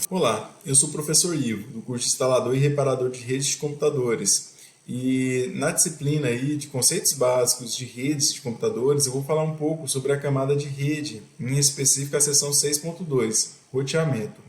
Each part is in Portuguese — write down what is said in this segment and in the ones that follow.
Olá, eu sou o professor Ivo, do curso de Instalador e Reparador de Redes de Computadores. E na disciplina aí de conceitos básicos de redes de computadores, eu vou falar um pouco sobre a camada de rede, em específico a seção 6.2, roteamento.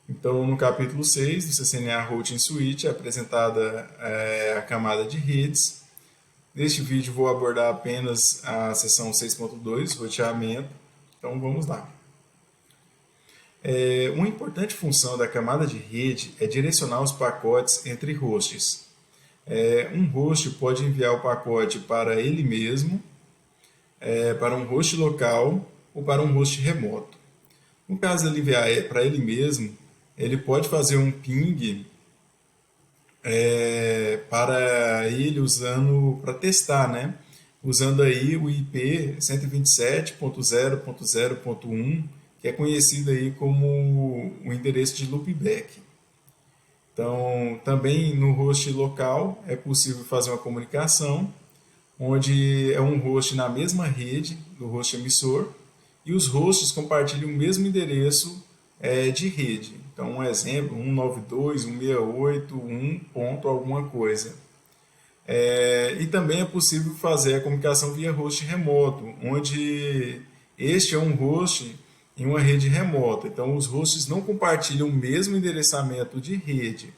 Então, no capítulo 6 do CCNA Routing Suite é apresentada a camada de redes. Neste vídeo vou abordar apenas a seção 6.2, roteamento. Então vamos lá. Uma importante função da camada de rede é direcionar os pacotes entre hosts. Um host pode enviar o pacote para ele mesmo, para um host local ou para um host remoto. No caso de ele enviar para ele mesmo, ele pode fazer um ping para ele para testar, né? Usando aí o IP 127.0.0.1, que é conhecido aí como o endereço de loopback. Então, também no host local é possível fazer uma comunicação, onde é um host na mesma rede do host emissor e os hosts compartilham o mesmo endereço de rede. Então, um exemplo, 192.168.1 ponto alguma coisa. E também é possível fazer a comunicação via host remoto, onde este é um host em uma rede remota. Então, os hosts não compartilham o mesmo endereçamento de rede.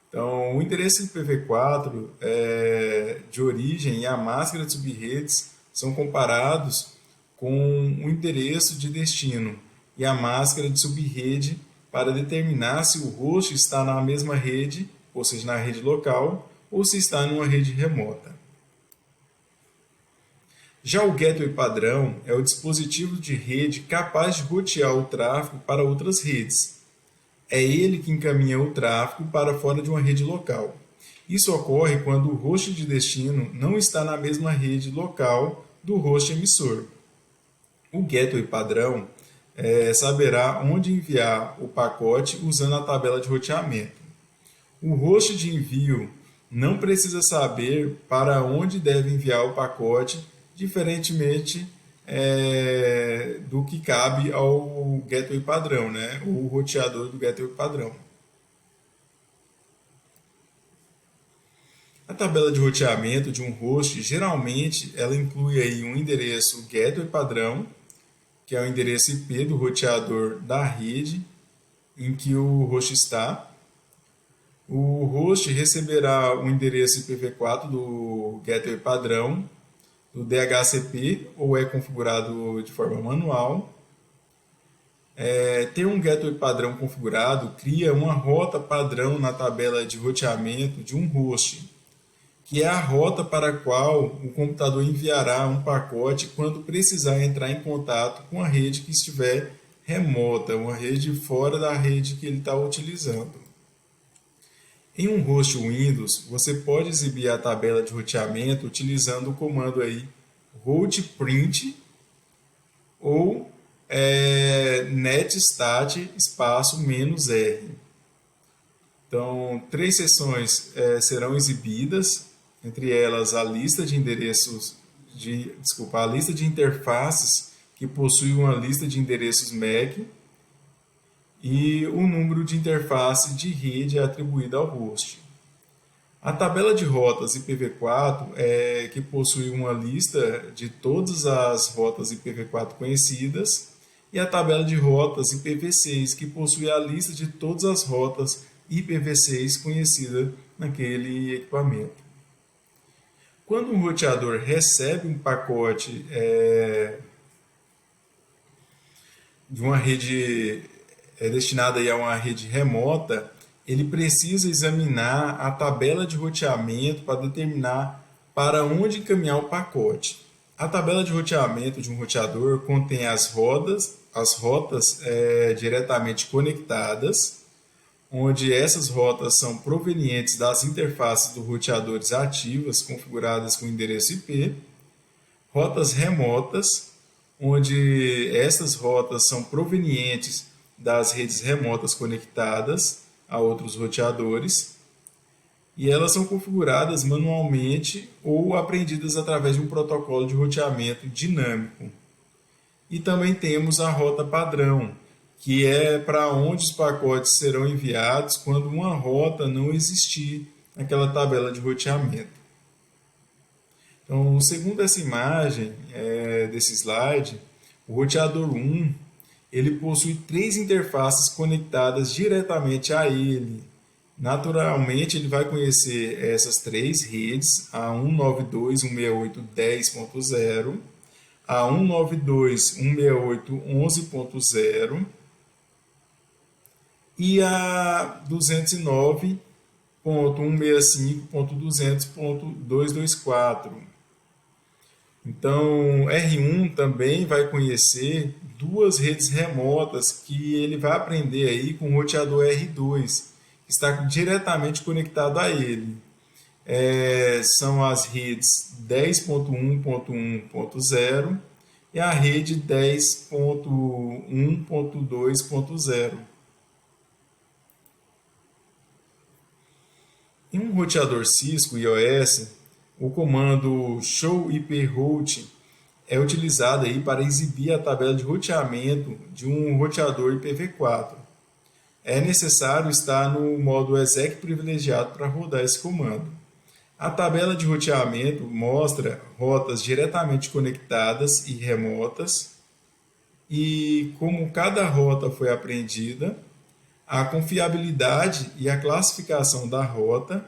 Então, o endereço IPv4 de origem e a máscara de subredes são comparados com o endereço de destino e a máscara de subrede para determinar se o host está na mesma rede, ou seja, na rede local, ou se está em uma rede remota. Já o gateway padrão é o dispositivo de rede capaz de rotear o tráfego para outras redes. É ele que encaminha o tráfego para fora de uma rede local. Isso ocorre quando o host de destino não está na mesma rede local do host emissor. O gateway padrão saberá onde enviar o pacote usando a tabela de roteamento. O host de envio não precisa saber para onde deve enviar o pacote, diferentemente do que cabe ao gateway padrão, né? O roteador do gateway padrão. A tabela de roteamento de um host, geralmente, ela inclui aí um endereço gateway padrão, que é o endereço IP do roteador da rede em que o host está. O host receberá o endereço IPv4 do gateway padrão, do DHCP, ou é configurado de forma manual. Ter um gateway padrão configurado cria uma rota padrão na tabela de roteamento de um host, que é a rota para a qual o computador enviará um pacote quando precisar entrar em contato com a rede que estiver remota, uma rede fora da rede que ele está utilizando. Em um host Windows, você pode exibir a tabela de roteamento utilizando o comando aí route_print ou netstat -r. Então, 3 seções serão exibidas, entre elas a lista de endereços a lista de interfaces que possui uma lista de endereços MAC e o número de interface de rede atribuída ao host. A tabela de rotas IPv4 que possui uma lista de todas as rotas IPv4 conhecidas e a tabela de rotas IPv6 que possui a lista de todas as rotas IPv6 conhecida naquele equipamento. Quando um roteador recebe um pacote de uma rede destinada a uma rede remota, ele precisa examinar a tabela de roteamento para determinar para onde encaminhar o pacote. A tabela de roteamento de um roteador contém as rotas diretamente conectadas, onde essas rotas são provenientes das interfaces dos roteadores ativas configuradas com endereço IP, rotas remotas, onde essas rotas são provenientes das redes remotas conectadas a outros roteadores, e elas são configuradas manualmente ou aprendidas através de um protocolo de roteamento dinâmico. E também temos a rota padrão, que é para onde os pacotes serão enviados quando uma rota não existir naquela tabela de roteamento. Então, segundo essa imagem desse slide, o roteador 1 ele possui três interfaces conectadas diretamente a ele. Naturalmente, ele vai conhecer essas três redes, a 192.168.10.0, a 192.168.11.0 e a 209.165.200.224. Então, R1 também vai conhecer duas redes remotas que ele vai aprender aí com o roteador R2, que está diretamente conectado a ele. São as redes 10.1.1.0 e a rede 10.1.2.0. Em um roteador Cisco iOS, o comando show IP route é utilizado aí para exibir a tabela de roteamento de um roteador IPv4. É necessário estar no modo exec privilegiado para rodar esse comando. A tabela de roteamento mostra rotas diretamente conectadas e remotas e como cada rota foi apreendida, a confiabilidade e a classificação da rota,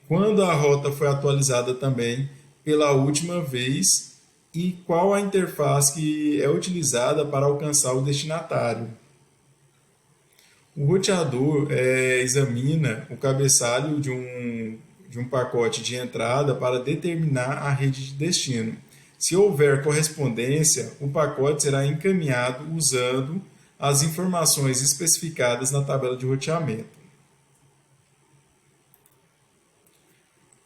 quando a rota foi atualizada também pela última vez e qual a interface que é utilizada para alcançar o destinatário. O roteador examina o cabeçalho de um pacote de entrada para determinar a rede de destino. Se houver correspondência, o pacote será encaminhado usando as informações especificadas na tabela de roteamento.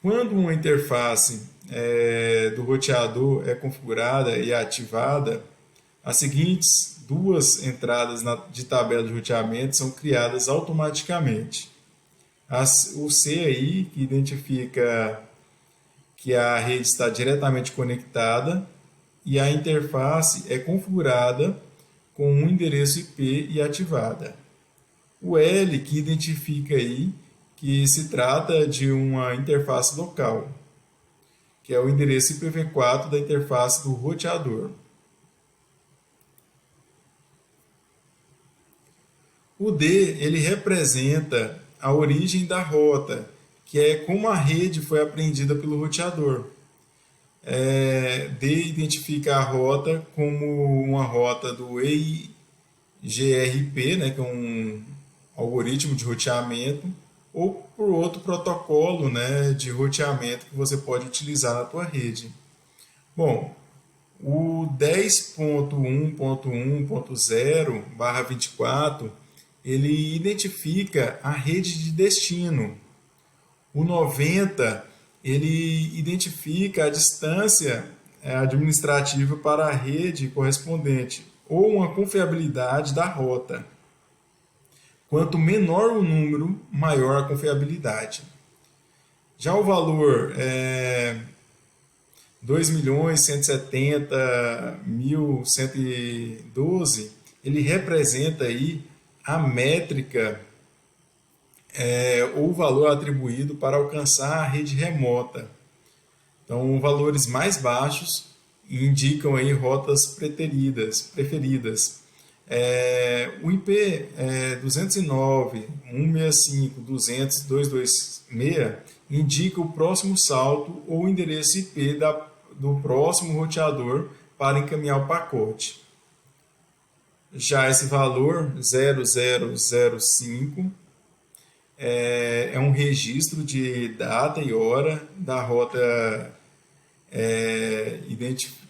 Quando uma interface do roteador é configurada e ativada, as seguintes duas entradas de tabela de roteamento são criadas automaticamente. O C aí, que identifica que a rede está diretamente conectada, e a interface é configurada com um endereço IP e ativada. O L, que identifica aí que se trata de uma interface local, que é o endereço IPv4 da interface do roteador. O D, ele representa a origem da rota, que é como a rede foi apreendida pelo roteador. D identifica a rota como uma rota do EIGRP, né, que é um algoritmo de roteamento, ou por outro protocolo, né, de roteamento que você pode utilizar na tua rede. Bom, o 10.1.1.0/24 ele identifica a rede de destino. O 90 ele identifica a distância administrativa para a rede correspondente ou uma confiabilidade da rota. Quanto menor o número, maior a confiabilidade. Já o valor 2.170.112, ele representa aí a métrica ou o valor atribuído para alcançar a rede remota. Então, valores mais baixos indicam aí rotas preferidas. O IP 209.165.200.226 indica o próximo salto ou endereço IP do próximo roteador para encaminhar o pacote. Já esse valor 0005 é um registro de data e hora da rota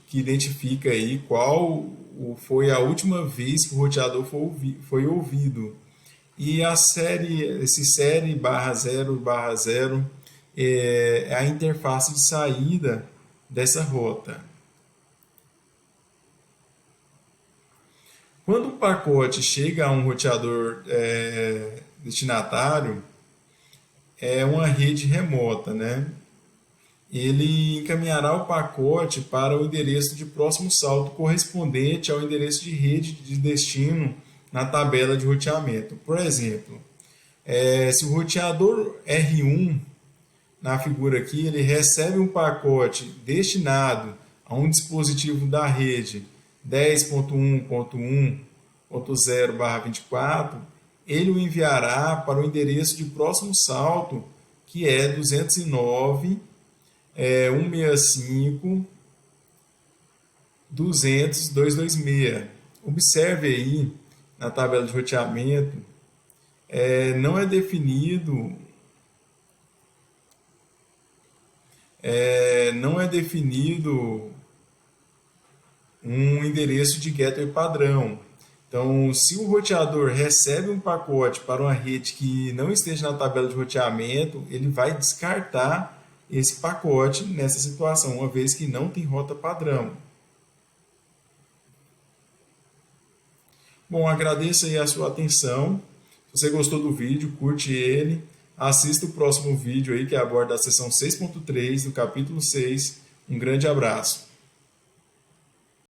que identifica aí qual foi a última vez que o roteador foi ouvido. E esse série /0/0 é a interface de saída dessa rota. Quando o pacote chega a um roteador destinatário, é uma rede remota, né? ele encaminhará o pacote para o endereço de próximo salto correspondente ao endereço de rede de destino na tabela de roteamento. Por exemplo, se o roteador R1, na figura aqui, ele recebe um pacote destinado a um dispositivo da rede 10.1.1.0/24, ele o enviará para o endereço de próximo salto, que é 209, 165, 200, 226. Observe aí na tabela de roteamento, não é definido um endereço de gateway padrão. Então, se o roteador recebe um pacote para uma rede que não esteja na tabela de roteamento, ele vai descartar esse pacote nessa situação, uma vez que não tem rota padrão. Bom, agradeço aí a sua atenção. Se você gostou do vídeo, curte ele. Assista o próximo vídeo aí que aborda a seção 6.3 do capítulo 6. Um grande abraço.